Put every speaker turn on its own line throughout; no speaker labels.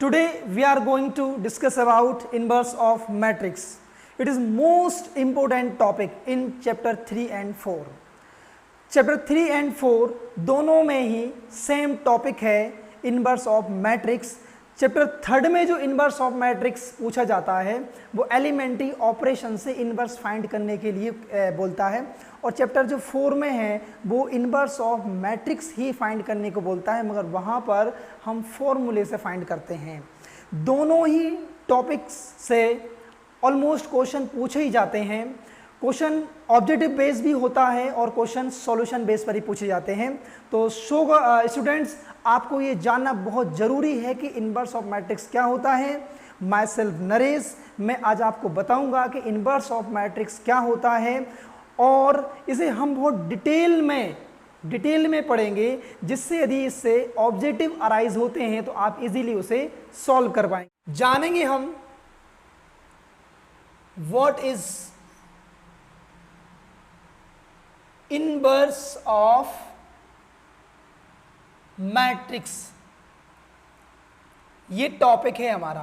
Today we are going to discuss about inverse of matrix. It is most important topic in chapter 3 and 4. Chapter 3 and 4 दोनों में ही same topic है inverse of matrix. Chapter third में जो inverse of matrix पूछा जाता है वो elementary operation से इनवर्स फाइंड करने के लिए बोलता है, और चैप्टर जो 4 में है वो inverse of matrix he find करने को बोलता है, मगर वहाँ पर हम फॉर्मूले से फाइंड करते हैं. दोनों ही टॉपिक्स से ऑलमोस्ट क्वेश्चन पूछे ही जाते हैं. क्वेश्चन ऑब्जेक्टिव बेस भी होता है और क्वेश्चन सॉल्यूशन बेस पर ही पूछे जाते हैं. तो स्टूडेंट्स, आपको ये जानना बहुत ज़रूरी है कि इनवर्स ऑफ मैट्रिक्स क्या होता है. माई सेल्फ नरेश, मैं आज आपको बताऊंगा कि इनवर्स ऑफ मैट्रिक्स क्या होता है, और इसे हम बहुत डिटेल में पढ़ेंगे, जिससे यदि इससे ऑब्जेक्टिव अराइज होते हैं तो आप इजीली उसे सॉल्व कर पाएंगे. जानेंगे हम what is inverse of matrix. ये टॉपिक है हमारा.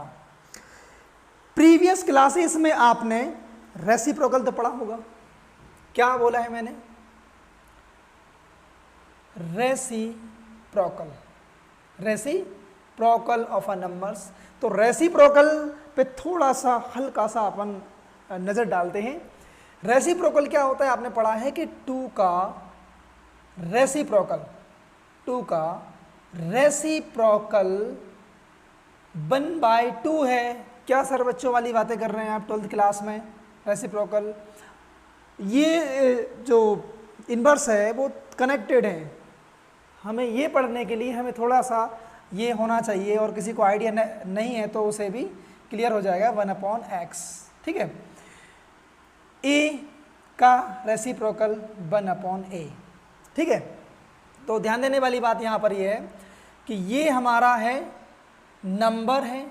प्रीवियस क्लासेस में आपने रेसिप्रोकल तो पढ़ा होगा. क्या बोला है मैंने? Reciprocal of a numbers. तो रेसिप्रोकल पे थोड़ा सा हल्का सा अपन नजर डालते हैं. रेसिप्रोकल क्या होता है? आपने पढ़ा है कि 2 का रेसिप्रोकल 1/2 है. क्या सर बच्चों वाली बातें कर रहे हैं आप 12th क्लास में? रेसिप्रोकल, ये जो इनवर्स है वो कनेक्टेड है. हमें ये पढ़ने के लिए हमें थोड़ा सा ये होना चाहिए, और किसी को आइडिया नहीं है तो उसे भी क्लियर हो जाएगा. 1/x, ठीक है. a का रेसिप्रोकल 1/a, ठीक है. तो ध्यान देने वाली बात यहाँ पर ये है कि ये हमारा है नंबर है,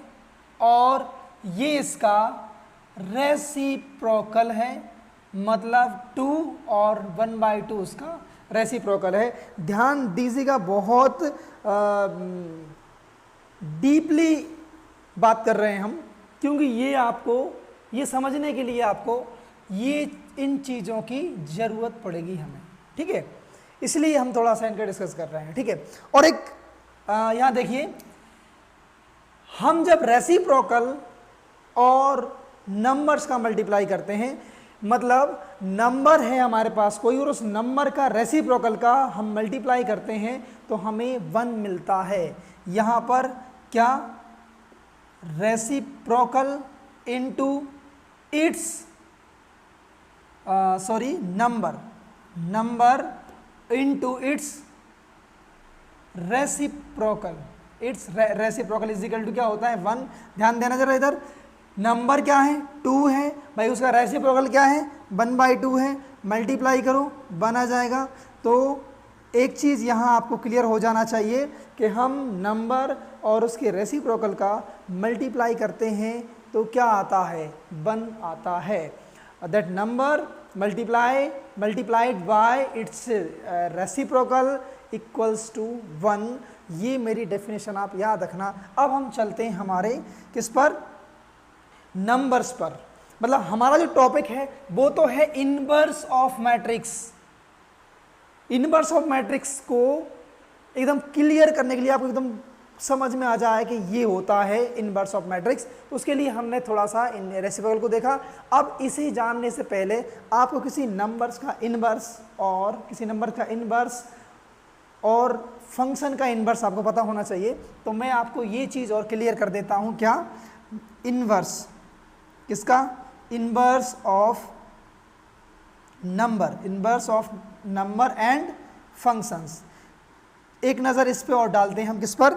और ये इसका रेसिप्रोकल है, मतलब 2 और 1/2 उसका रेसिप्रोकल है. ध्यान दीजिएगा, बहुत डीपली बात कर रहे हैं हम, क्योंकि ये समझने के लिए आपको इन चीज़ों की ज़रूरत पड़ेगी हमें, ठीक है. इसलिए हम थोड़ा सा इनका डिस्कस कर रहे हैं, ठीक है. और एक यहाँ देखिए, हम जब रेसिप्रोकल और नंबर्स का मल्टीप्लाई करते हैं, मतलब नंबर है हमारे पास कोई और उस नंबर का रेसिप्रोकल का हम मल्टीप्लाई करते हैं तो हमें 1 मिलता है. यहाँ पर क्या? Reciprocal into its number into its reciprocal. Its reciprocal is equal to क्या होता है? 1. ध्यान देना जरा इधर. नंबर क्या है? 2 है भाई, उसका रेसिप्रोकल क्या है? 1/2 है. मल्टीप्लाई करो, 1 आ जाएगा. तो एक चीज़ यहाँ आपको क्लियर हो जाना चाहिए कि हम नंबर और उसके रेसिप्रोकल का मल्टीप्लाई करते हैं तो क्या आता है? 1 आता है. That number multiplied by its reciprocal equals to 1. ये मेरी डेफिनेशन आप याद रखना. अब हम चलते हैं हमारे किस पर? नंबर्स पर. मतलब हमारा जो टॉपिक है वो तो है inverse of matrix. Inverse of matrix को एकदम क्लियर करने के लिए, आपको एकदम समझ में आ जाए कि ये होता है इनवर्स ऑफ मैट्रिक्स, तो उसके लिए हमने थोड़ा सा इन रेसिप्रोकल को देखा. अब इसे जानने से पहले आपको किसी नंबर्स का इनवर्स और किसी नंबर का इनवर्स और फंक्शन का इनवर्स आपको पता होना चाहिए. तो मैं आपको ये चीज़ और क्लियर कर देता हूँ. क्या? इनवर्स किसका? Inverse of number and functions. एक नज़र इस पे और डालते हैं हम. किस पर?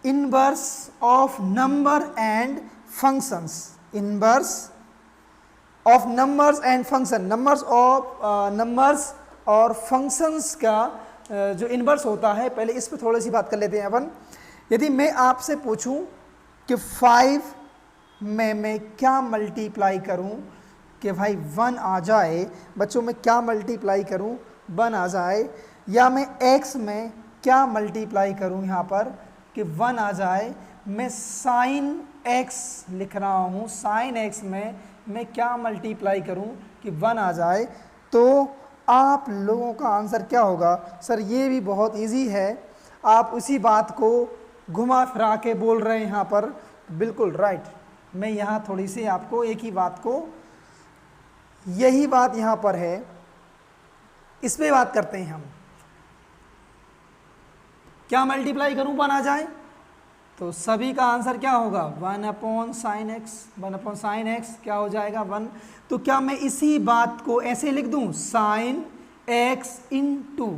Inverse of number and functions. Inverse of numbers and function. Numbers और फंक्शंस का जो इनवर्स होता है, पहले इस पे थोड़ी सी बात कर लेते हैं अपन. यदि मैं आपसे पूछूं कि 5 में मैं क्या मल्टीप्लाई करूं कि भाई 1 आ जाए, बच्चों में क्या मल्टीप्लाई करूं 1 आ जाए, या मैं x में क्या मल्टीप्लाई करूं यहाँ पर कि 1 आ जाए, मैं साइन एक्स लिख रहा हूँ, साइन एक्स में मैं क्या मल्टीप्लाई करूँ कि 1 आ जाए, तो आप लोगों का आंसर क्या होगा? सर ये भी बहुत इजी है, आप उसी बात को घुमा फिरा के बोल रहे हैं यहाँ पर, बिल्कुल राइट। मैं यहाँ थोड़ी सी आपको एक ही बात को, यही बात यहाँ पर है, इस पे बात करते हैं हम। क्या मल्टीप्लाई करूं 1 आ जाए, तो सभी का आंसर क्या होगा? 1 upon sine x, 1 upon sine x क्या हो जाएगा? 1। तो क्या मैं इसी बात को ऐसे लिख दूं, sine x into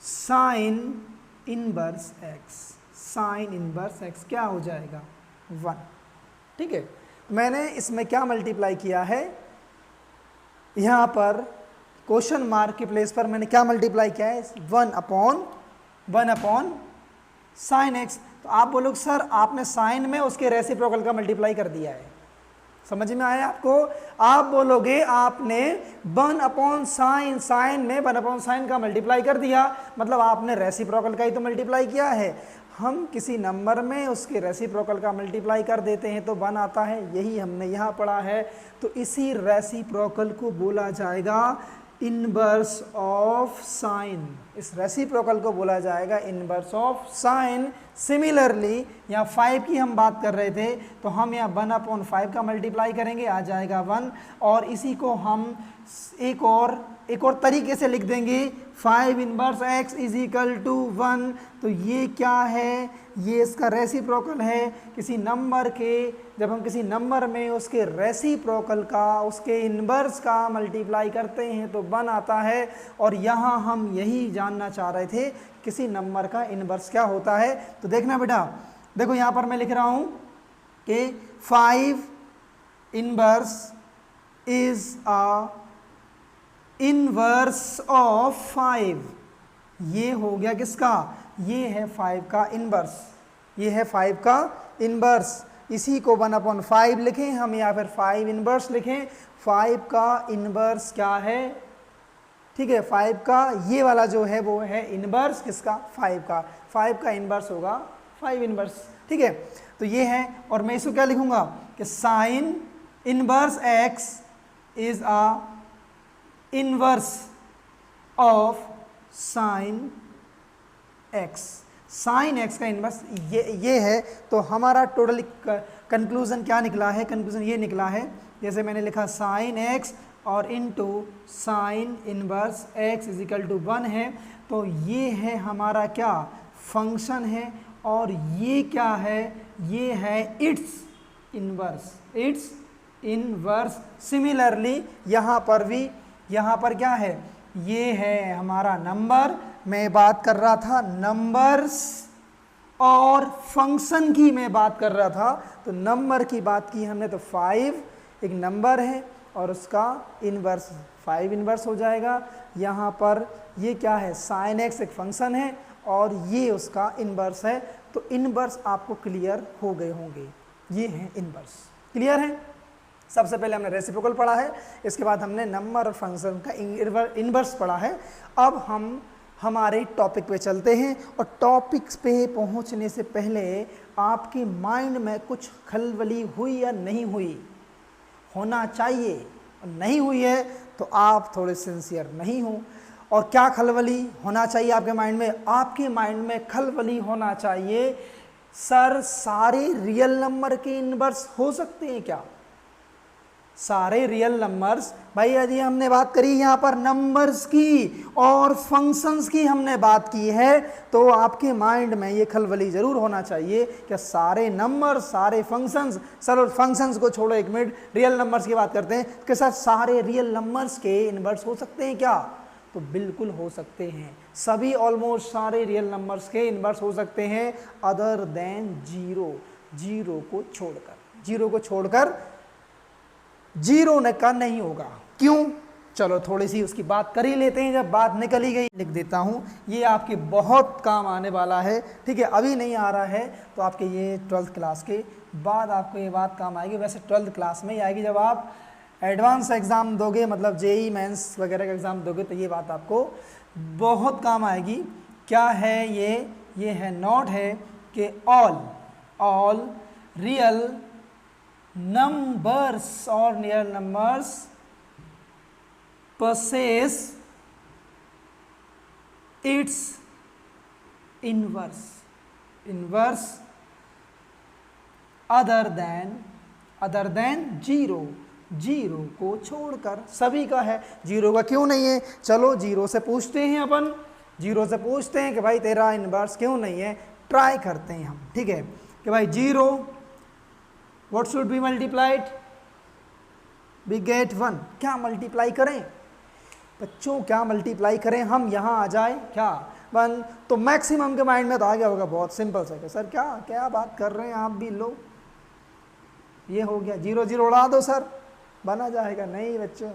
sine inverse x, sign inverse x क्या हो जाएगा? 1। ठीक है, मैंने इसमें क्या मल्टीप्लाई किया है, यहाँ पर क्वेश्चन मार्क के प्लेस पर मैंने क्या मल्टीप्लाई किया है? 1 अपॉन साइन एक्स। तो आप बोलोगे सर आपने साइन में उसके रेसिप्रोकल का मल्टीप्लाई कर दिया है, समझ में आया आपको? आप बोलोगे आपने 1 अपॉन साइन, साइन में 1 अपॉन साइन का मल्टीप्लाई कर दिया, मतलब आपने रेसिप्रोकल का ही तो मल्टीप्लाई किया है। हम किसी नंबर में उसके रेसिप्रोकल का मल्टीप्लाई कर देते हैं तो 1 आता है, यही हमने यहाँ पढ़ा है। तो इसी रेसिप्रोकल को बोला जाएगा इनवर्स ऑफ साइन, इस रेसिप्रोकल को बोला जाएगा इनवर्स ऑफ साइन। सिमिलरली यहाँ 5 की हम बात कर रहे थे, तो हम यहाँ 1 अपॉन 5 का मल्टीप्लाई करेंगे, आ जाएगा 1। और इसी को हम एक और तरीके से लिख देंगे, 5 inverse x is equal to 1। तो ये क्या है? ये इसका रेसिप्रोकल है। किसी नंबर के, जब हम किसी नंबर में उसके रेसिप्रोकल का, उसके इनवर्स का मल्टीप्लाई करते हैं तो 1 आता है। और यहाँ हम यही जानना चाह रहे थे, किसी नंबर का इनवर्स क्या होता है। तो देखना बेटा, देखो यहाँ पर मैं लिख रहा हूँ कि 5 inverse is a inverse of 5। ये हो गया किसका? ये है 5 का इनवर्स, ये है 5 का इनवर्स। इसी को 1 अपॉन 5 लिखें हम, या फिर 5 इनवर्स लिखें। 5 का इनवर्स क्या है? ठीक है, 5 का ये वाला जो है वो है इनवर्स किसका? 5 का। 5 का इनवर्स होगा 5 इनवर्स। ठीक है, तो ये है। और मैं इसको क्या लिखूंगा कि sign inverse x is a inverse of sine x. Sine x का इनवर्स ये है। तो हमारा टोटल कंक्लूजन क्या निकला है? कंक्लूजन ये निकला है, जैसे मैंने लिखा साइन एक्स और into sine inverse x is equal to 1 है। तो ये है हमारा क्या? फंक्शन है। और ये क्या है? ये है it's inverse, it's inverse. Similarly यहाँ पर भी, यहाँ पर क्या है? ये है हमारा नंबर। मैं बात कर रहा था नंबर्स और फंक्शन की मैं बात कर रहा था। तो नंबर की बात की हमने, तो 5 एक नंबर है और उसका इनवर्स 5 इनवर्स हो जाएगा। यहाँ पर ये क्या है? साइन एक्स एक फंक्शन है और ये उसका इनवर्स है। तो इनवर्स आपको क्लियर हो गए होंगे, ये है इनवर्स। क्लियर है? सबसे पहले हमने रेसिप्रोकल पढ़ा है, इसके बाद हमने नंबर और फंक्शन का इनवर्स पढ़ा है। अब हम हमारे टॉपिक पे चलते हैं। और टॉपिक्स पे पहुंचने से पहले आपके माइंड में कुछ खलबली हुई या नहीं हुई? होना चाहिए। नहीं हुई है तो आप थोड़े सिंसियर नहीं हो। और क्या खलबली होना चाहिए आपके माइंड में? आपके माइंड में खलबली होना चाहिए, सर सारे रियल नंबर के इनवर्स हो सकते हैं क्या? सारे रियल नंबर्स, भाई यदि हमने बात करी यहाँ पर नंबर्स की और फंक्शंस की हमने बात की है, तो आपके माइंड में ये खलबली जरूर होना चाहिए कि सारे नंबर, सारे फंक्शंस, चलो फंक्शंस को छोड़ो एक मिनट, रियल नंबर्स की बात करते हैं कि सर सारे रियल नंबर्स के इनवर्स हो सकते हैं क्या? तो बिल्कुल हो सकते हैं। सभी ऑलमोस्ट सारे रियल नंबर्स के इनवर्स हो सकते हैं, अदर देन जीरो, जीरो को छोड़कर। जीरो को छोड़कर जीरो का नहीं होगा। क्यों? चलो थोड़ी सी उसकी बात कर ही लेते हैं। जब बात निकल ही गई, लिख देता हूँ, ये आपके बहुत काम आने वाला है। ठीक है, अभी नहीं आ रहा है तो आपके ये 12th क्लास के बाद आपको ये बात काम आएगी। वैसे 12th क्लास में ही आएगी, जब आप एडवांस एग्ज़ाम दोगे, मतलब जेई मेंस वगैरह का एग्ज़ाम दोगे, तो ये बात आपको बहुत काम आएगी। क्या है ये है नॉट है कि all all real numbers or real numbers possess its inverse other than zero, zero को छोड़कर। सभी का है, जीरो का क्यों नहीं है? चलो जीरो से पूछते हैं अपन, जीरो से पूछते हैं कि भाई तेरा इनवर्स क्यों नहीं है, ट्राई करते हैं हम, ठीक है, कि भाई zero what should be multiplied, we get 1, क्या मल्टीप्लाई करें बच्चों, क्या मल्टीप्लाई करें हम, यहाँ आ जाए क्या 1, तो मैक्सिमम के माइंड में तो आ गया होगा, बहुत सिंपल सा कि सर क्या क्या बात कर रहे हैं आप भी, लो ये हो गया, जीरो जीरो उड़ा दो सर बना जाएगा। नहीं बच्चों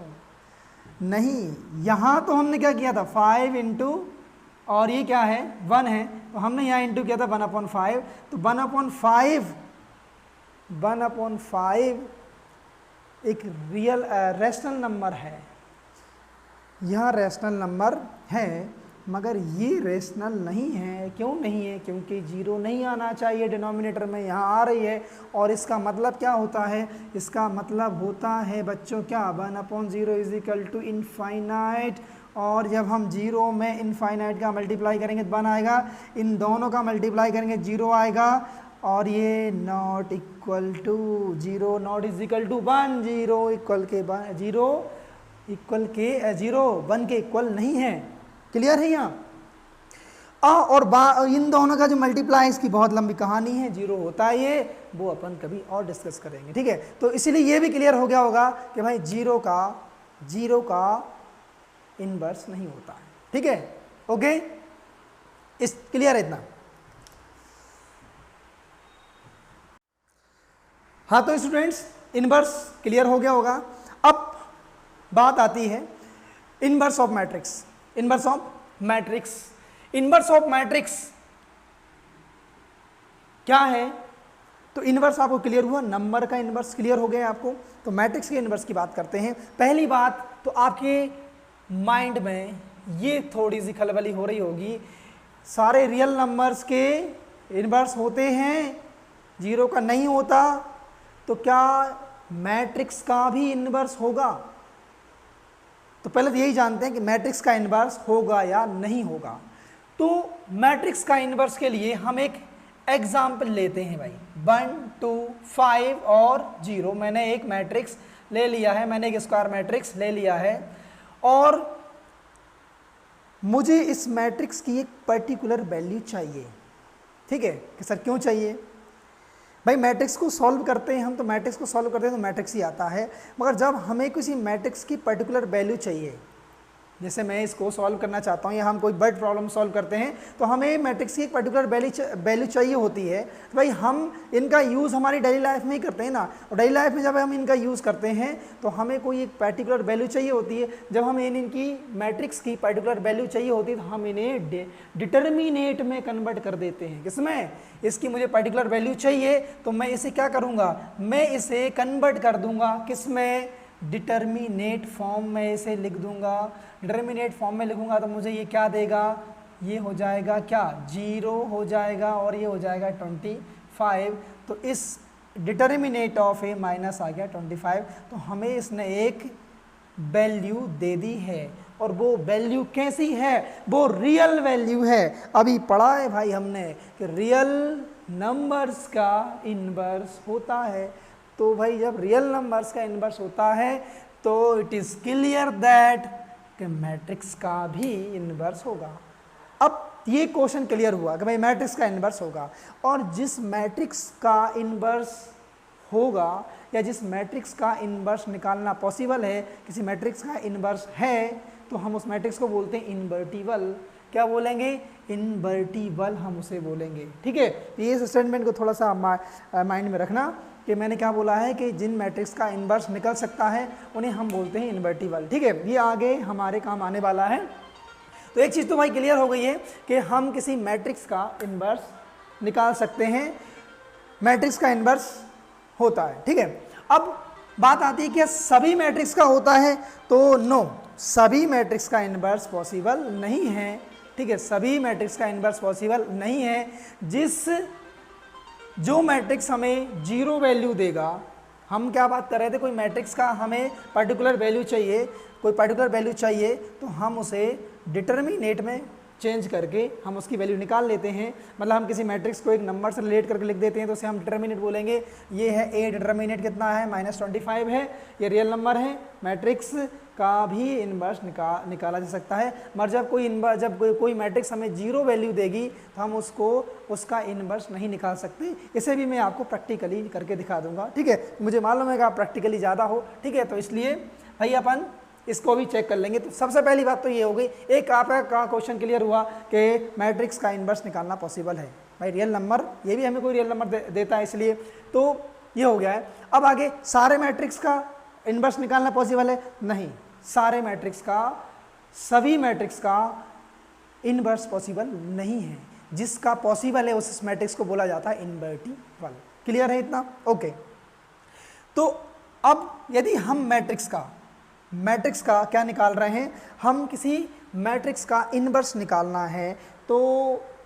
नहीं, यहाँ तो हमने क्या किया था 5 इंटू, और ये क्या है 1 है, तो हमने यहाँ इंटू किया था 1/5, तो 1/5 एक रियल रैशनल नंबर है, यह रैशनल नंबर है, मगर ये रैशनल नहीं है। क्यों नहीं है? क्योंकि जीरो नहीं आना चाहिए डिनोमिनेटर में, यहाँ आ रही है, और इसका मतलब क्या होता है, इसका मतलब होता है बच्चों क्या 1/0 इज इक्वल टू इनफाइनाइट, और जब हम जीरो में इनफाइनाइट का मल्टीप्लाई करेंगे तो 1 आएगा, इन दोनों का मल्टीप्लाई करेंगे जीरो आएगा, और ये not equal to zero, not is equal to 1, zero equal के 1 के इक्वल नहीं है। क्लियर है यहाँ? और इन दोनों का जो मल्टीप्लाई, इसकी बहुत लंबी कहानी है, जीरो होता है ये, वो अपन कभी और डिस्कस करेंगे, ठीक है। तो इसीलिए ये भी क्लियर हो गया होगा कि भाई जीरो का इनवर्स नहीं होता है, ठीक है, ओके, इस क्लियर है इतना? हाँ, तो स्टूडेंट्स इनवर्स क्लियर हो गया होगा। अब बात आती है inverse of matrix. Inverse of matrix क्या है? तो इनवर्स आपको क्लियर हुआ, नंबर का इनवर्स क्लियर हो गया आपको, तो मैट्रिक्स के इनवर्स की बात करते हैं। पहली बात तो आपके माइंड में ये थोड़ी सी खलबली हो रही होगी, सारे रियल नंबर्स के इनवर्स होते हैं, जीरो का नहीं होता, तो क्या मैट्रिक्स का भी इनवर्स होगा? तो पहले तो यही जानते हैं कि मैट्रिक्स का इनवर्स होगा या नहीं होगा। तो मैट्रिक्स का इनवर्स के लिए हम एक एग्जाम्पल लेते हैं भाई, 1 2 5 और 0। मैंने एक मैट्रिक्स ले लिया है, मैंने एक स्क्वायर मैट्रिक्स ले लिया है, और मुझे इस मैट्रिक्स की एक पर्टिकुलर वैल्यू चाहिए, ठीक है, कि सर क्यों चाहिए भाई? मैट्रिक्स को सॉल्व करते हैं हम, तो मैट्रिक्स को सॉल्व करते हैं तो मैट्रिक्स ही आता है, मगर जब हमें किसी मैट्रिक्स की पर्टिकुलर वैल्यू चाहिए, जैसे मैं इसको सॉल्व करना चाहता हूँ या हम कोई वर्ड प्रॉब्लम सॉल्व करते हैं, तो हमें मैट्रिक्स की एक पर्टिकुलर वैल्यू चाहिए होती है, तो भाई हम इनका यूज़ हमारी डेली लाइफ में ही करते हैं ना, और डेली लाइफ में जब हम इनका यूज़ करते हैं तो हमें कोई एक पर्टिकुलर वैल्यू चाहिए होती है। जब हमें इनकी मैट्रिक्स की पर्टिकुलर वैल्यू चाहिए होती है तो हम इन्हें डिटर्मिनेट में कन्वर्ट कर देते हैं। किसमें? इसकी मुझे पर्टिकुलर वैल्यू चाहिए, तो मैं इसे क्या करूँगा, मैं इसे कन्वर्ट कर दूँगा, किसमें? डिटर्मिनेट फॉर्म में इसे लिख दूंगा। डिटर्मिनेट फॉर्म में लिखूंगा तो मुझे ये क्या देगा, ये हो जाएगा क्या 0 हो जाएगा, और ये हो जाएगा 25। तो इस डिटर्मिनेट ऑफ ए माइनस आ गया 25, तो हमें इसने एक वैल्यू दे दी है, और वो वैल्यू कैसी है? वो रियल वैल्यू है। अभी पढ़ा है भाई हमने कि रियल नंबर्स का इनवर्स होता है, तो भाई जब रियल नंबर्स का इनवर्स होता है तो इट इज़ क्लियर दैट कि मैट्रिक्स का भी इनवर्स होगा। अब ये क्वेश्चन क्लियर हुआ कि भाई मैट्रिक्स का इनवर्स होगा, और जिस मैट्रिक्स का इनवर्स होगा या जिस मैट्रिक्स का इनवर्स निकालना पॉसिबल है, किसी मैट्रिक्स का इनवर्स है, तो हम उस मैट्रिक्स को बोलते हैं इनवर्टिबल। क्या बोलेंगे? इनवर्टिबल हम उसे बोलेंगे, ठीक है। ये इस स्टेटमेंट को थोड़ा सा माइंड में रखना कि मैंने क्या बोला है कि जिन मैट्रिक्स का इनवर्स निकल सकता है उन्हें हम बोलते हैं इनवर्टिबल, ठीक है। ये आगे हमारे काम आने वाला है। तो एक चीज़ तो भाई क्लियर हो गई है कि हम किसी मैट्रिक्स का इनवर्स निकाल सकते हैं, मैट्रिक्स का इनवर्स होता है, ठीक है। अब बात आती है कि सभी मैट्रिक्स का होता है, तो नो, सभी मैट्रिक्स का इनवर्स पॉसिबल नहीं है, ठीक है। सभी मैट्रिक्स का इनवर्स पॉसिबल नहीं है। जिस जो मैट्रिक्स हमें जीरो वैल्यू देगा, हम क्या बात कर रहे थे, कोई मैट्रिक्स का हमें पर्टिकुलर वैल्यू चाहिए, कोई पर्टिकुलर वैल्यू चाहिए तो हम उसे डिटर्मिनेट में चेंज करके हम उसकी वैल्यू निकाल लेते हैं। मतलब हम किसी मैट्रिक्स को एक नंबर से रिलेट करके लिख देते हैं तो उसे हम डिटर्मिनेट बोलेंगे। ये है ए, डिटर्मिनेट कितना है, -25 है, ये रियल नंबर है। मैट्रिक्स का भी इनवर्स निकाला जा सकता है, मगर जब कोई मैट्रिक्स हमें जीरो वैल्यू देगी तो हम उसका इनवर्स नहीं निकाल सकते। इसे भी मैं आपको प्रैक्टिकली करके दिखा दूंगा, ठीक है। मुझे मालूम है कि आप प्रैक्टिकली ज़्यादा हो, ठीक है, तो इसलिए भाई अपन इसको भी चेक कर लेंगे। तो सबसे पहली बात तो ये हो गई, एक आपका क्वेश्चन क्लियर हुआ कि मैट्रिक्स का इनवर्स निकालना पॉसिबल है। भाई रियल नंबर, ये भी हमें कोई रियल नंबर देता है, इसलिए तो ये हो गया है। अब आगे सारे मैट्रिक्स का इनवर्स निकालना पॉसिबल है? नहीं, सारे मैट्रिक्स का, सभी मैट्रिक्स का इनवर्स पॉसिबल नहीं है। जिसका पॉसिबल है उस मैट्रिक्स को बोला जाता है इनवर्टिबल। क्लियर है इतना? ओके। तो अब यदि हम मैट्रिक्स का क्या निकाल रहे हैं, हम किसी मैट्रिक्स का इनवर्स निकालना है, तो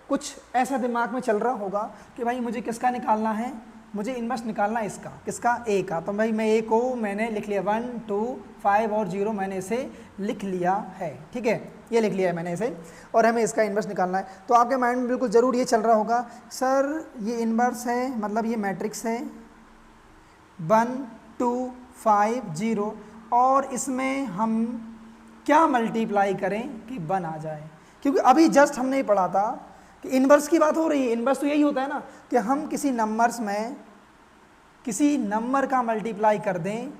कुछ ऐसा दिमाग में चल रहा होगा कि भाई मुझे किसका निकालना है, मुझे इनवर्स निकालना है इसका, किसका, ए का। तो भाई मैं ए को मैंने लिख लिया 1 2 5 और 0 मैंने इसे लिख लिया है, ठीक है, ये लिख लिया है मैंने इसे, और हमें इसका इनवर्स निकालना है। तो आपके माइंड में बिल्कुल ज़रूर ये चल रहा होगा, सर ये इनवर्स है, मतलब ये मैट्रिक्स है 1 2 5 0, और इसमें हम क्या मल्टीप्लाई करें कि 1 आ जाए। क्योंकि अभी जस्ट हमने पढ़ा था कि इनवर्स की बात हो रही है। इनवर्स तो यही होता है ना कि हम किसी नंबर्स में किसी नंबर का मल्टीप्लाई कर दें,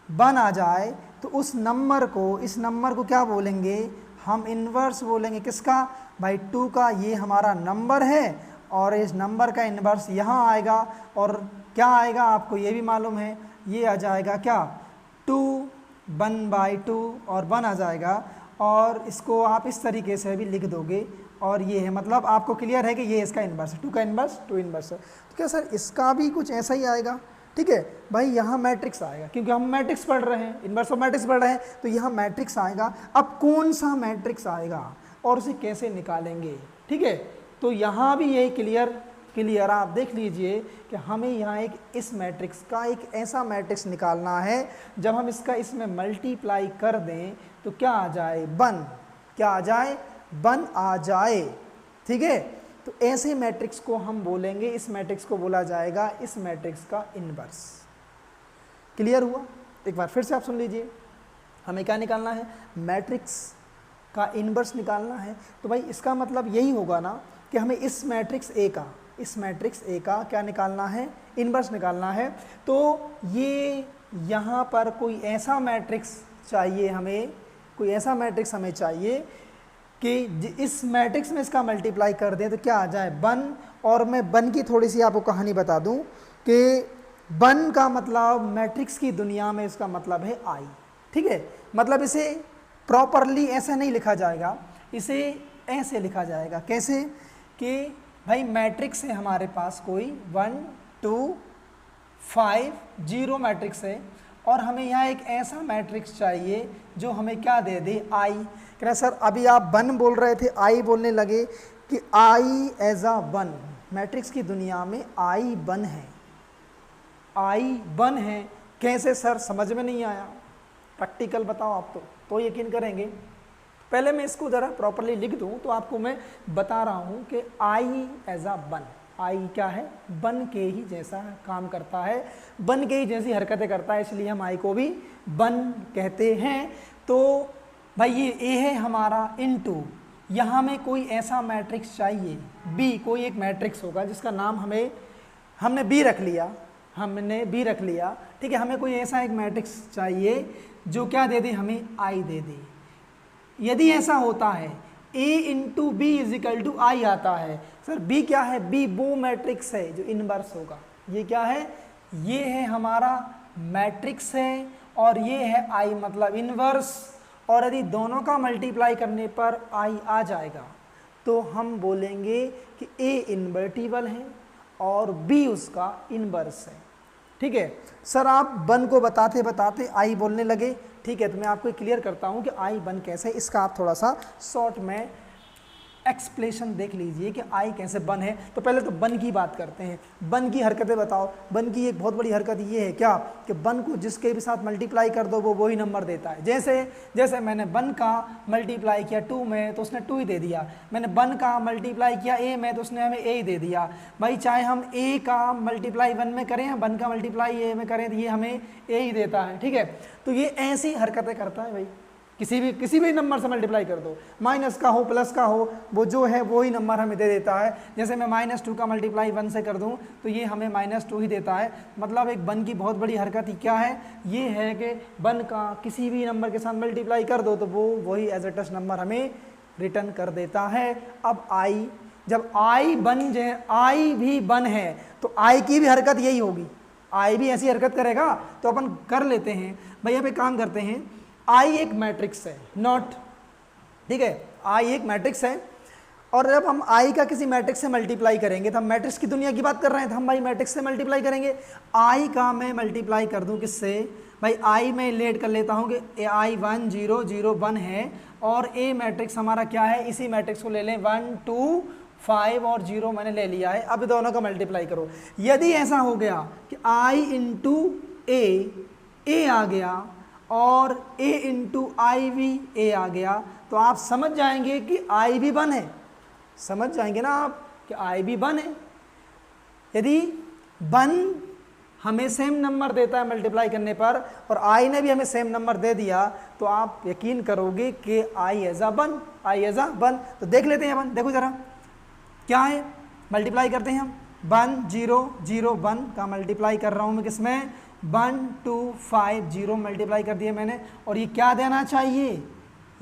1 आ जाए, तो उस नंबर को, इस नंबर को क्या बोलेंगे, हम इनवर्स बोलेंगे। किसका? भाई 2 का। ये हमारा नंबर है और इस नंबर का इनवर्स यहाँ आएगा, और क्या आएगा आपको ये भी मालूम है, ये आ जाएगा क्या, 2 1/2 और 1 आ जाएगा। और इसको आप इस तरीके से भी लिख दोगे, और ये है, मतलब आपको क्लियर है कि ये इसका इनवर्स है, 2 का इनवर्स 2 इनवर्स है। तो क्या सर इसका भी कुछ ऐसा ही आएगा? ठीक है भाई, यहाँ मैट्रिक्स आएगा, क्योंकि हम मैट्रिक्स पढ़ रहे हैं, इनवर्स ऑफ मैट्रिक्स पढ़ रहे हैं, तो यहाँ मैट्रिक्स आएगा। अब कौन सा मैट्रिक्स आएगा और उसे कैसे निकालेंगे, ठीक है। तो यहाँ भी यही क्लियर आप देख लीजिए कि हमें यहाँ एक इस मैट्रिक्स का एक ऐसा मैट्रिक्स निकालना है, जब हम इसमें मल्टीप्लाई कर दें तो क्या आ जाए, 1, क्या आ जाए, 1 आ जाए, ठीक है। तो ऐसे मैट्रिक्स को हम बोलेंगे, इस मैट्रिक्स को बोला जाएगा इस मैट्रिक्स का इनवर्स। क्लियर हुआ? एक बार फिर से आप सुन लीजिए, हमें क्या निकालना है, मैट्रिक्स का इनवर्स निकालना है। तो भाई इसका मतलब यही होगा ना कि हमें इस मैट्रिक्स ए का क्या निकालना है, इनवर्स निकालना है। तो ये यहाँ पर कोई ऐसा मैट्रिक्स चाहिए हमें, कोई ऐसा मैट्रिक्स हमें चाहिए कि इस मैट्रिक्स में इसका मल्टीप्लाई कर दें तो क्या आ जाए, 1। और मैं 1 की थोड़ी सी आपको कहानी बता दूं कि 1 का मतलब मैट्रिक्स की दुनिया में इसका मतलब है आई, ठीक है। मतलब इसे प्रॉपरली ऐसे नहीं लिखा जाएगा, इसे ऐसे लिखा जाएगा। कैसे? कि भाई मैट्रिक्स है हमारे पास कोई 1 2 5 0 मैट्रिक्स है, और हमें यहाँ एक ऐसा मैट्रिक्स चाहिए जो हमें क्या दे दे, आई। कह रहे सर अभी आप 1 बोल रहे थे, आई बोलने लगे कि आई एज अ 1, मैट्रिक्स की दुनिया में आई 1 है, आई 1 है। कैसे सर, समझ में नहीं आया, प्रैक्टिकल बताओ आप तो यकीन करेंगे। पहले मैं इसको ज़रा प्रॉपरली लिख दूं तो आपको मैं बता रहा हूं कि आई एज अ 1, आई क्या है, 1 के ही जैसा काम करता है, 1 के ही जैसी हरकतें करता है, इसलिए हम आई को भी 1 कहते हैं। तो भाई ये ए है हमारा, इनटू यहाँ में कोई ऐसा मैट्रिक्स चाहिए, बी, कोई एक मैट्रिक्स होगा जिसका नाम हमने बी रख लिया, ठीक है। हमें कोई ऐसा एक मैट्रिक्स चाहिए जो क्या दे दे, हमें आई दे दे। यदि ऐसा होता है A into B is equal to I आता है, सर B क्या है, B वो मैट्रिक्स है जो इनवर्स होगा। ये क्या है, ये है हमारा मैट्रिक्स है, और ये है I मतलब इनवर्स। और यदि दोनों का मल्टीप्लाई करने पर I आ जाएगा तो हम बोलेंगे कि A इन्वर्टिबल है और B उसका इनवर्स है, ठीक है। सर आप 1 को बताते बताते आई बोलने लगे, ठीक है, तो मैं आपको क्लियर करता हूं कि आई 1 कैसे, इसका आप थोड़ा सा शॉर्ट में एक्सप्लेनेशन देख लीजिए कि आई कैसे बन है। तो पहले तो बन की बात करते हैं, बन की हरकतें बताओ। बन की एक बहुत बड़ी हरकत ये है क्या कि बन को जिसके भी साथ मल्टीप्लाई कर दो वो वही नंबर देता है। जैसे मैंने बन का मल्टीप्लाई किया 2 में तो उसने 2 ही दे दिया, मैंने बन का मल्टीप्लाई किया ए में तो उसने हमें ए ही दे दिया। भाई चाहे हम ए का मल्टीप्लाई 1 में करें या बन का मल्टीप्लाई ए में करें तो ये हमें ए ही देता है, ठीक है। तो ये ऐसी हरकतें करता है भाई, किसी भी नंबर से मल्टीप्लाई कर दो, माइनस का हो प्लस का हो, वो जो है वो ही नंबर हमें दे देता है। जैसे मैं -2 का मल्टीप्लाई 1 से कर दूं तो ये हमें -2 ही देता है। मतलब एक बन की बहुत बड़ी हरकत ही क्या है, ये है कि बन का किसी भी नंबर के साथ मल्टीप्लाई कर दो तो वो वही एज अ टच नंबर हमें रिटर्न कर देता है। अब आई, जब आई बन जाए, आई भी बन है तो आई की भी हरकत यही होगी, आई भी ऐसी हरकत करेगा। तो अपन कर लेते हैं भाई, अब एक काम करते हैं, आई एक मैट्रिक्स है, नॉट, ठीक है, आई एक मैट्रिक्स है और जब हम आई का किसी मैट्रिक्स से मल्टीप्लाई करेंगे तो हम मैट्रिक्स की दुनिया की बात कर रहे हैं तो हम भाई मैट्रिक्स से मल्टीप्लाई करेंगे। आई का मैं मल्टीप्लाई कर दूं किससे, भाई आई में लेट कर लेता हूं कि आई 1 0 0 1 है और ए मैट्रिक्स हमारा क्या है, इसी मैट्रिक्स को ले लें 1 2 5 और 0 मैंने ले लिया है। अब दोनों का मल्टीप्लाई करो। यदि ऐसा हो गया कि आई इंटू ए आ गया और a इंटू आई भी a आ गया तो आप समझ जाएंगे कि आई भी बन है, समझ जाएंगे ना आप कि आई भी बन है। यदि बन हमें सेम नंबर देता है मल्टीप्लाई करने पर और आई ने भी हमें सेम नंबर दे दिया तो आप यकीन करोगे कि आई एज आ बन, आई एज आ बन। तो देख लेते हैं अपन, देखो ज़रा क्या है, मल्टीप्लाई करते हैं हम। 1 0 0 1 का मल्टीप्लाई कर रहा हूँ मैं किसमें, 1 2 5 0 मल्टीप्लाई कर दिया मैंने। और ये क्या देना चाहिए,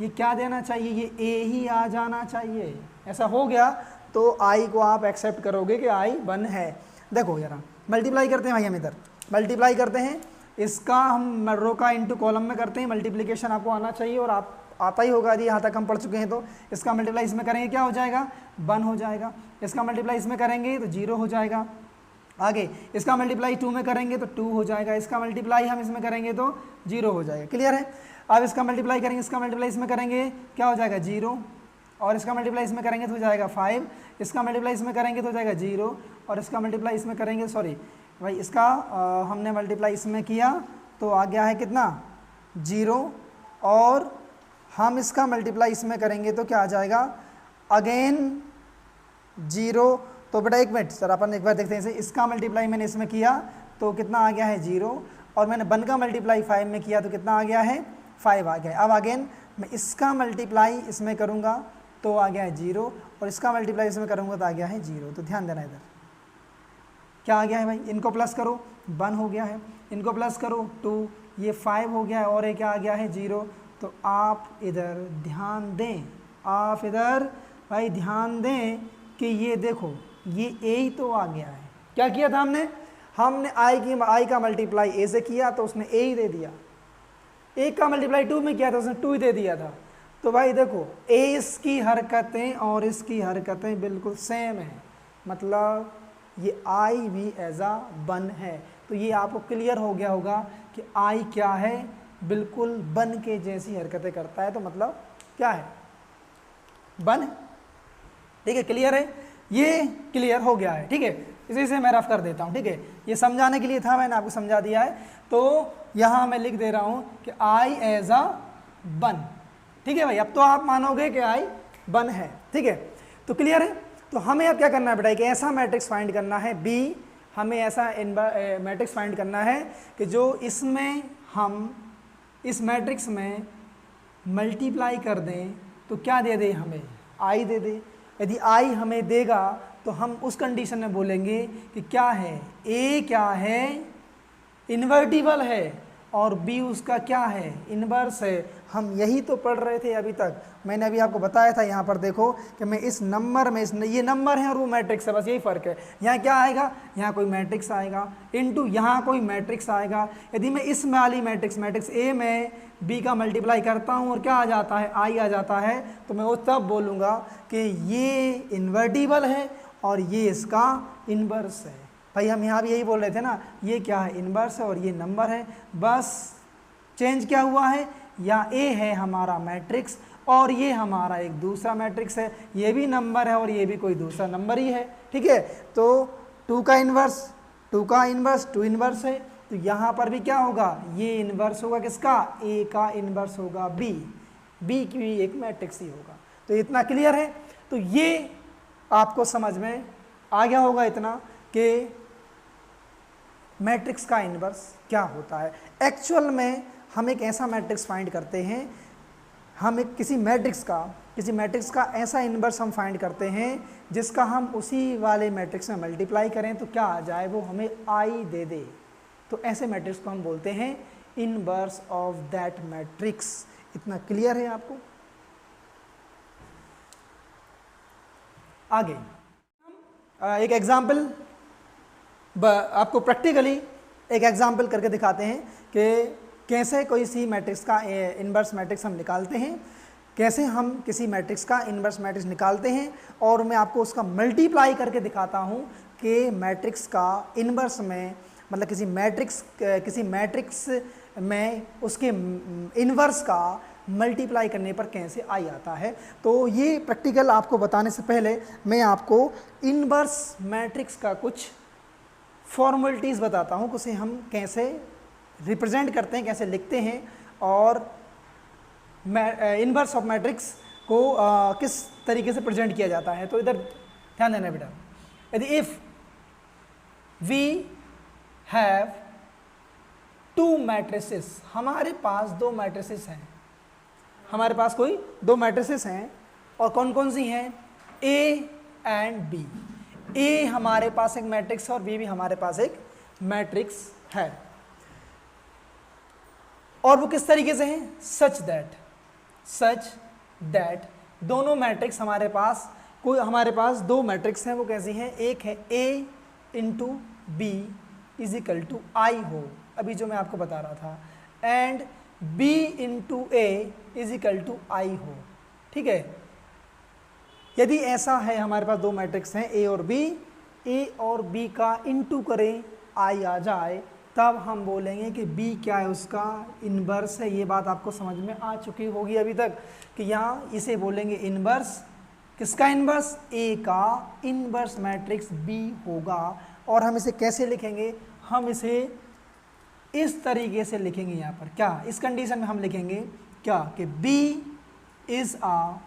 ये क्या देना चाहिए, ये ए ही आ जाना चाहिए। ऐसा हो गया तो आई को आप एक्सेप्ट करोगे कि आई बन है। देखो जरा मल्टीप्लाई करते हैं भाई, हम इधर मल्टीप्लाई करते हैं, इसका हम रो का इंटू कॉलम में करते हैं। मल्टीप्लिकेशन आपको आना चाहिए और आप आता ही होगा, यदि यहाँ तक हम पढ़ चुके हैं तो। इसका मल्टीप्लाई इसमें करेंगे क्या हो जाएगा, 1 हो जाएगा। इसका मल्टीप्लाई इसमें करेंगे तो 0 हो जाएगा। आगे इसका मल्टीप्लाई 2 में करेंगे तो 2 हो जाएगा। इसका मल्टीप्लाई हम इसमें करेंगे तो 0 हो जाएगा। क्लियर है। अब इसका मल्टीप्लाई करेंगे, इसका मल्टीप्लाई इसमें करेंगे क्या हो जाएगा 0 और इसका मल्टीप्लाई इसमें करेंगे तो हो जाएगा 5। इसका मल्टीप्लाई इसमें करेंगे तो हो जाएगा 0 और इसका मल्टीप्लाई इसमें करेंगे, सॉरी भाई इसका हमने मल्टीप्लाई इसमें किया तो आ गया है कितना 0 और हम इसका मल्टीप्लाई इसमें करेंगे तो क्या आ जाएगा अगेन 0। तो बेटा एक मिनट सर, अपन एक बार देखते हैं इसे। इसका मल्टीप्लाई मैंने इसमें किया तो कितना आ गया है 0 और मैंने 1 का मल्टीप्लाई 5 में किया तो कितना आ गया है 5 आ गया है। अब अगेन मैं इसका मल्टीप्लाई इसमें करूँगा तो आ गया है 0 और इसका मल्टीप्लाई इसमें करूँगा तो आ गया है 0। तो ध्यान देना इधर क्या आ गया है भाई, इनको प्लस करो 1 हो गया है, इनको प्लस करो 2, ये 5 हो गया है और ये क्या आ गया है 0। तो आप इधर ध्यान दें, आप इधर भाई ध्यान दें कि ये देखो ये ए ही तो आ गया है। क्या किया था हमने आई का मल्टीप्लाई ए से किया तो उसने ए ही दे दिया, ए का मल्टीप्लाई 2 में किया था उसने 2 ही दे दिया था। तो भाई देखो ए इसकी हरकतें और इसकी हरकतें बिल्कुल सेम है, मतलब ये आई भी एज आ बन है। तो ये आपको क्लियर हो गया होगा कि आई क्या है, बिल्कुल बन के जैसी हरकतें करता है। तो मतलब क्या है, बन है। ठीक है, क्लियर है, ये क्लियर हो गया है। ठीक है, इसी से मैं रफ कर देता हूँ। ठीक है, ये समझाने के लिए था, मैंने आपको समझा दिया है। तो यहाँ मैं लिख दे रहा हूँ कि आई एज आ बन। ठीक है भाई, अब तो आप मानोगे कि आई बन है। ठीक है, तो क्लियर है। तो हमें अब क्या करना है बेटा, कि ऐसा मैट्रिक्स फाइंड करना है बी, हमें ऐसा मैट्रिक्स फाइंड करना है कि जो इसमें हम इस मैट्रिक्स में मल्टीप्लाई कर दें तो क्या दे दे, हमें आई दे दे। यदि आई हमें देगा तो हम उस कंडीशन में बोलेंगे कि क्या है, ए क्या है, इन्वर्टिबल है और बी उसका क्या है, इन्वर्स है। हम यही तो पढ़ रहे थे अभी तक। मैंने अभी आपको बताया था, यहाँ पर देखो कि मैं इस नंबर में ये नंबर है और वो मैट्रिक्स है, बस यही फ़र्क है। यहाँ क्या आएगा, यहाँ कोई मैट्रिक्स आएगा इनटू यहाँ कोई मैट्रिक्स आएगा। यदि मैं इस वाली मैट्रिक्स ए में बी का मल्टीप्लाई करता हूँ और क्या आ जाता है, आई आ जाता है, तो मैं वो तब बोलूँगा कि ये इन्वर्टिबल है और ये इसका इन्वर्स है। भाई हम यहाँ भी यही बोल रहे थे ना, ये क्या है, इन्वर्स है और ये नंबर है। बस चेंज क्या हुआ है, या ए है हमारा मैट्रिक्स और ये हमारा एक दूसरा मैट्रिक्स है, ये भी नंबर है और ये भी कोई दूसरा नंबर ही है, ठीक है। तो 2 का इन्वर्स 2 इन्वर्स है, तो यहाँ पर भी क्या होगा, ये इन्वर्स होगा किसका, ए का इन्वर्स होगा बी की भी एक मैट्रिक्स ही होगा। तो इतना क्लियर है। तो ये आपको समझ में आ गया होगा इतना कि मैट्रिक्स का इन्वर्स क्या होता है। एक्चुअल में हम एक ऐसा मैट्रिक्स फाइंड करते हैं, हम एक किसी मैट्रिक्स का ऐसा इन्वर्स हम फाइंड करते हैं जिसका हम उसी वाले मैट्रिक्स में मल्टीप्लाई करें तो क्या आ जाए, वो हमें आई दे दे। तो ऐसे मैट्रिक्स को हम बोलते हैं इन्वर्स ऑफ दैट मैट्रिक्स। इतना क्लियर है आपको। आगे एक एग्जाम्पल आपको प्रैक्टिकली एक एग्जाम्पल करके दिखाते हैं कि कैसे कोई सी मैट्रिक्स का इन्वर्स मैट्रिक्स हम निकालते हैं, कैसे हम किसी मैट्रिक्स का इन्वर्स मैट्रिक्स निकालते हैं, और मैं आपको उसका मल्टीप्लाई करके दिखाता हूं कि मैट्रिक्स का इन्वर्स में, मतलब किसी मैट्रिक्स में उसके इन्वर्स का मल्टीप्लाई करने पर कैसे आई आता है। तो ये प्रैक्टिकल आपको बताने से पहले मैं आपको इन्वर्स मैट्रिक्स का कुछ फॉर्मेलिटीज़ बताता हूँ, उसे हम कैसे रिप्रेजेंट करते हैं, कैसे लिखते हैं, और इन्वर्स ऑफ मैट्रिक्स को किस तरीके से प्रेजेंट किया जाता है। तो इधर ध्यान देना बेटा, यदि इफ वी हैव 2 मैट्रिसेस, हमारे पास 2 मैट्रिसेस हैं, हमारे पास कोई 2 मैट्रिसेस हैं, और कौन कौन सी हैं, ए एंड बी। ए हमारे पास एक मैट्रिक्स है और बी भी हमारे पास एक मैट्रिक्स है, और वो किस तरीके से हैं, सच दैट दोनों मैट्रिक्स हमारे पास 2 मैट्रिक्स हैं, वो कैसी हैं, एक है A into B is equal to I हो, अभी जो मैं आपको बता रहा था, and B into A is equal to I हो, ठीक है। यदि ऐसा है, हमारे पास 2 मैट्रिक्स हैं ए और बी का इंटू करें, आई आ जाए, तब हम बोलेंगे कि बी क्या है, उसका इन्वर्स है। ये बात आपको समझ में आ चुकी होगी अभी तक कि यहाँ इसे बोलेंगे इन्वर्स, किसका इन्वर्स, ए का इन्वर्स मैट्रिक्स बी होगा। और हम इसे कैसे लिखेंगे, हम इसे इस तरीके से लिखेंगे, यहाँ पर क्या, इस कंडीशन में हम लिखेंगे क्या कि B is a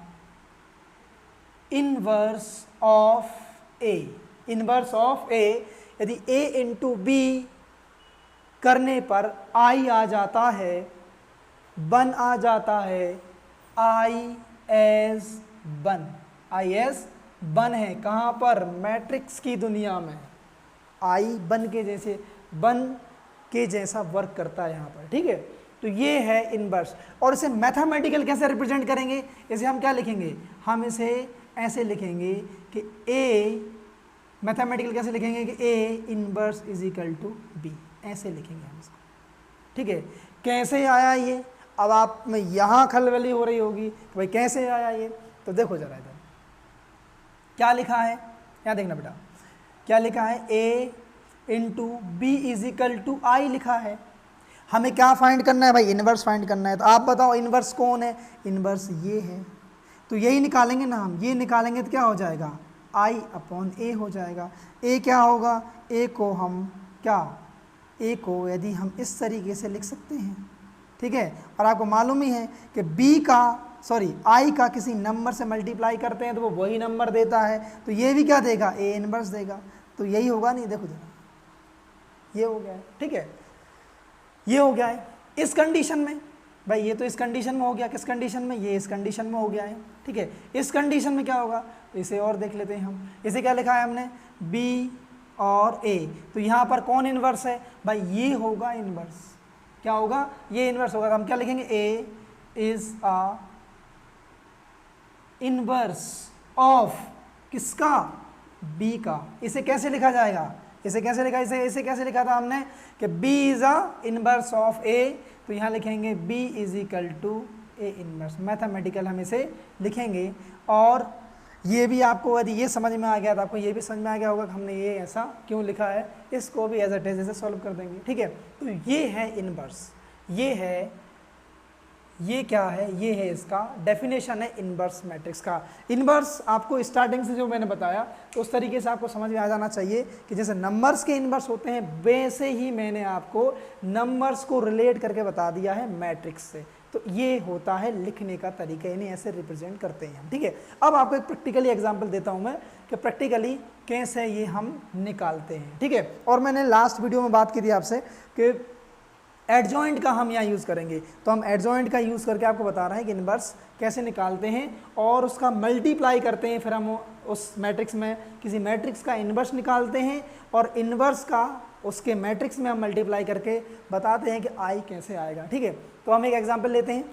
inverse of A, यदि ए इंटू बी करने पर आई आ जाता है, बन आ जाता है, आई एस बन है, कहाँ पर, मैट्रिक्स की दुनिया में आई बन के जैसा वर्क करता है यहाँ पर, ठीक है। तो ये है इन्वर्स। और इसे मैथमेटिकल कैसे रिप्रेजेंट करेंगे, इसे हम क्या लिखेंगे, हम इसे ऐसे लिखेंगे कि ए, मैथमेटिकल कैसे लिखेंगे कि A inverse is equal to B, ऐसे लिखेंगे हम इसको, ठीक है। कैसे आया ये, अब आप में यहाँ खलबली हो रही होगी कि भाई कैसे आया ये, तो देखो जरा इधर क्या लिखा है, यहाँ देखना बेटा, क्या लिखा है, A into B is equal to I लिखा है। हमें क्या फाइंड करना है भाई, इन्वर्स फाइंड करना है। तो आप बताओ इन्वर्स कौन है, इन्वर्स ये है, तो यही निकालेंगे ना हम, ये निकालेंगे तो क्या हो जाएगा, आई अपॉन ए हो जाएगा। ए क्या होगा, ए को हम क्या, ए को यदि हम इस तरीके से लिख सकते हैं, ठीक है। और आपको मालूम ही है कि आई का किसी नंबर से मल्टीप्लाई करते हैं तो वो वही नंबर देता है, तो ये भी क्या देगा, ए इन्वर्स देगा। तो यही होगा, नहीं देखो जरा, ये हो गया है, ठीक है, ये हो गया है इस कंडीशन में भाई, ये तो इस कंडीशन में हो गया, किस कंडीशन में, ये इस कंडीशन में हो गया है, ठीक है। इस कंडीशन में क्या होगा, तो इसे और देख लेते हैं हम, इसे क्या लिखा है हमने, बी और ए, तो यहाँ पर कौन इन्वर्स है भाई, ये होगा इन्वर्स, क्या होगा, ये इन्वर्स होगा। तो हम क्या लिखेंगे, ए इज अ इन्वर्स ऑफ किसका, बी का। इसे कैसे लिखा जाएगा, इसे कैसे लिखा था हमने कि b is a inverse of a, तो यहाँ लिखेंगे b is equal to A inverse, mathematical हम इसे लिखेंगे। और ये भी आपको यदि ये समझ में आ गया तो आपको ये भी समझ में आ गया होगा कि हमने ये ऐसा क्यों लिखा है, इसको भी एज इट इज ऐसे सॉल्व कर देंगे, ठीक है। तो ये है इन्वर्स, ये है ये क्या है, ये है इसका डेफिनेशन है इनवर्स मैट्रिक्स का। इनवर्स आपको स्टार्टिंग से जो मैंने बताया तो उस तरीके से आपको समझ में आ जाना चाहिए कि जैसे नंबर्स के इनवर्स होते हैं वैसे ही मैंने आपको नंबर्स को रिलेट करके बता दिया है मैट्रिक्स से। तो ये होता है लिखने का तरीका, इन्हें ऐसे रिप्रेजेंट करते हैं हम, ठीक है। अब आपको एक प्रैक्टिकली एग्जांपल देता हूं मैं कि प्रैक्टिकली कैसे ये हम निकालते हैं, ठीक है। और मैंने लास्ट वीडियो में बात की थी आपसे कि एडजॉइंट का हम यहाँ यूज़ करेंगे, तो हम एडजॉइंट का यूज़ करके आपको बता रहे हैं कि इनवर्स कैसे निकालते हैं और उसका मल्टीप्लाई करते हैं, फिर हम उस मैट्रिक्स में किसी मैट्रिक्स का इनवर्स निकालते हैं और इनवर्स का उसके मैट्रिक्स में हम मल्टीप्लाई करके बताते हैं कि आई कैसे आएगा, ठीक है। तो हम एक एग्जांपल लेते हैं।